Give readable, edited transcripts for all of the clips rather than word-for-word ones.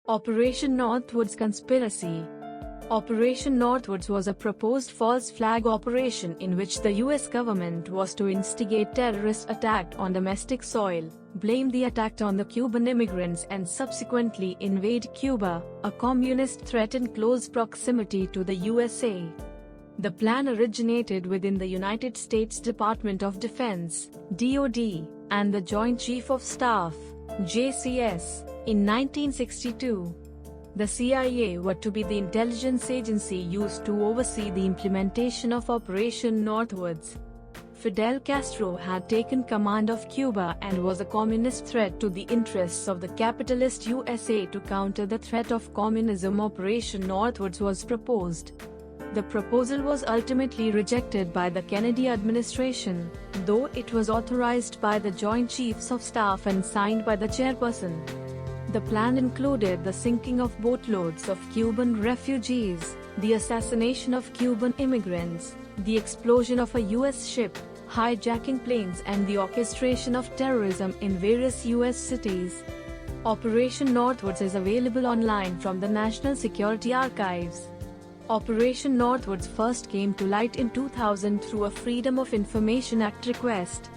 Operation Northwoods Conspiracy. Operation Northwoods was a proposed false flag operation in which the US government was to instigate terrorist attack on domestic soil, blame the attack on the Cuban immigrants and subsequently invade Cuba, a communist threat in close proximity to the USA. The plan originated within the United States Department of Defense, DoD, and the Joint Chief of Staff, JCS, in 1962. The CIA were to be the intelligence agency used to oversee the implementation of Operation Northwoods. Fidel Castro had taken command of Cuba and was a communist threat to the interests of the capitalist USA. To counter the threat of communism, Operation Northwoods was proposed. The proposal was ultimately rejected by the Kennedy administration, though it was authorized by the Joint Chiefs of Staff and signed by the chairperson. The plan included the sinking of boatloads of Cuban refugees, the assassination of Cuban immigrants, the explosion of a US ship, hijacking planes, and the orchestration of terrorism in various US cities. Operation Northwoods is available online from the National Security Archives. Operation Northwoods first came to light in 2000 through a Freedom of Information Act request.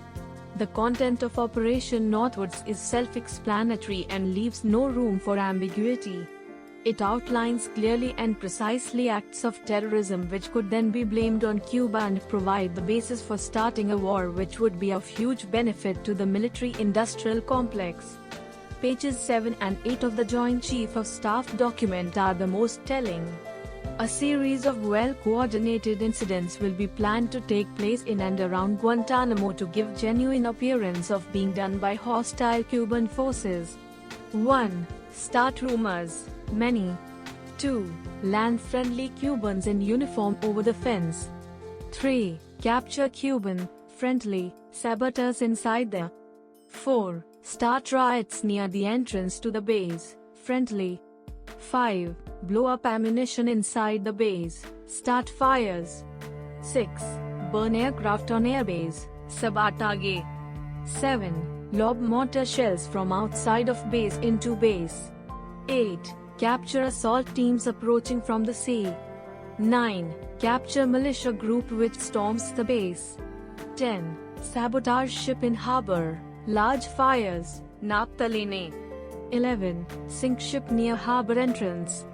The content of Operation Northwoods is self-explanatory and leaves no room for ambiguity. It outlines clearly and precisely acts of terrorism which could then be blamed on Cuba and provide the basis for starting a war which would be of huge benefit to the military-industrial complex. Pages 7 and 8 of the Joint Chief of Staff document are the most telling. A series of well-coordinated incidents will be planned to take place in and around Guantanamo to give genuine appearance of being done by hostile Cuban forces. 1. Start rumors. Many. 2. Land friendly Cubans in uniform over the fence. 3. Capture Cuban, friendly, saboteurs inside there. 4. Start riots near the entrance to the base, friendly. 5. Blow up ammunition inside the base, start fires. 6. Burn aircraft on airbase, sabatage. 7. Lob mortar shells from outside of base into base. 8. Capture assault teams approaching from the sea. 9. Capture militia group which storms the base. 10. Sabotage ship in harbor, large fires, napthalene. 11. Sink ship near harbor entrance.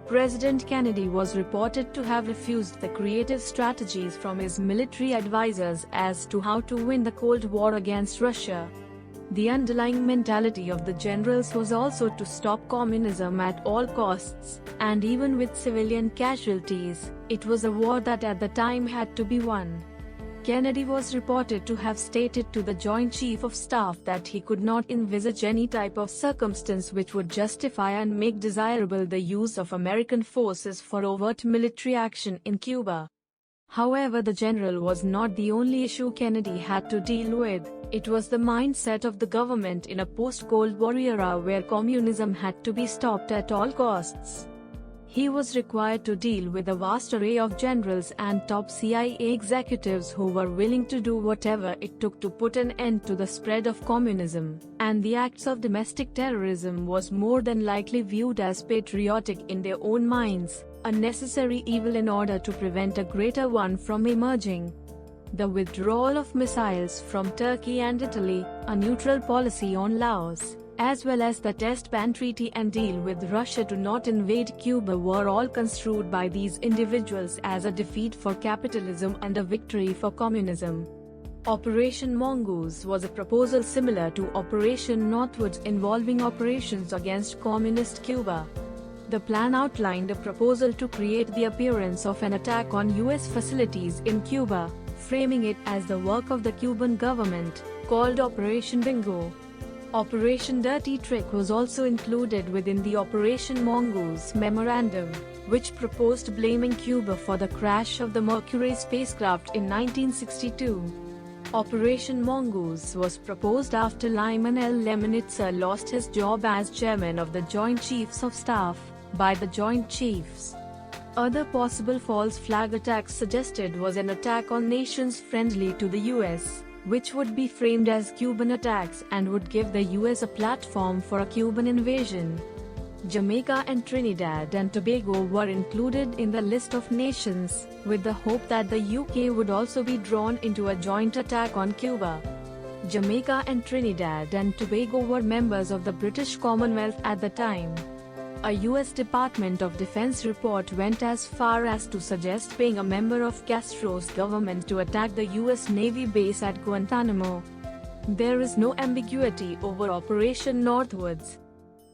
President Kennedy was reported to have refused the creative strategies from his military advisors as to how to win the Cold War against Russia. The underlying mentality of the generals was also to stop communism at all costs, and even with civilian casualties, it was a war that at the time had to be won. Kennedy was reported to have stated to the Joint Chief of Staff that he could not envisage any type of circumstance which would justify and make desirable the use of American forces for overt military action in Cuba. However, the general was not the only issue Kennedy had to deal with. It was the mindset of the government in a post-Cold War era where communism had to be stopped at all costs. He was required to deal with a vast array of generals and top CIA executives who were willing to do whatever it took to put an end to the spread of communism, and the acts of domestic terrorism was more than likely viewed as patriotic in their own minds, a necessary evil in order to prevent a greater one from emerging. The withdrawal of missiles from Turkey and Italy, a neutral policy on Laos, as well as the test ban treaty and deal with Russia to not invade Cuba were all construed by these individuals as a defeat for capitalism and a victory for communism. Operation Mongoose was a proposal similar to Operation Northwoods involving operations against communist Cuba. The plan outlined a proposal to create the appearance of an attack on US facilities in Cuba, framing it as the work of the Cuban government, called Operation Bingo. Operation Dirty Trick was also included within the Operation Mongoose memorandum, which proposed blaming Cuba for the crash of the Mercury spacecraft in 1962. Operation Mongoose was proposed after Lyman L. Lemnitzer lost his job as chairman of the Joint Chiefs of Staff by the Joint Chiefs. Other possible false flag attacks suggested was an attack on nations friendly to the US, which would be framed as Cuban attacks and would give the US a platform for a Cuban invasion. Jamaica and Trinidad and Tobago were included in the list of nations, with the hope that the UK would also be drawn into a joint attack on Cuba. Jamaica and Trinidad and Tobago were members of the British Commonwealth at the time. A U.S. Department of Defense report went as far as to suggest paying a member of Castro's government to attack the U.S. Navy base at Guantanamo. There is no ambiguity over Operation Northwoods.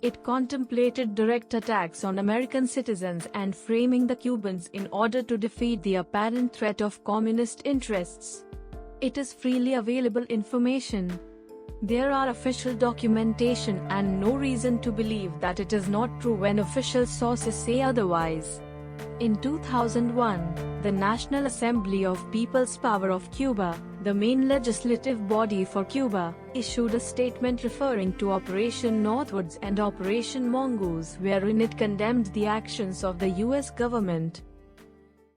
It contemplated direct attacks on American citizens and framing the Cubans in order to defeat the apparent threat of communist interests. It is freely available information. There are official documentation and no reason to believe that it is not true when official sources say otherwise. In 2001, the National Assembly of People's Power of Cuba, the main legislative body for Cuba, issued a statement referring to Operation Northwoods and Operation Mongoose, wherein it condemned the actions of the U.S. government.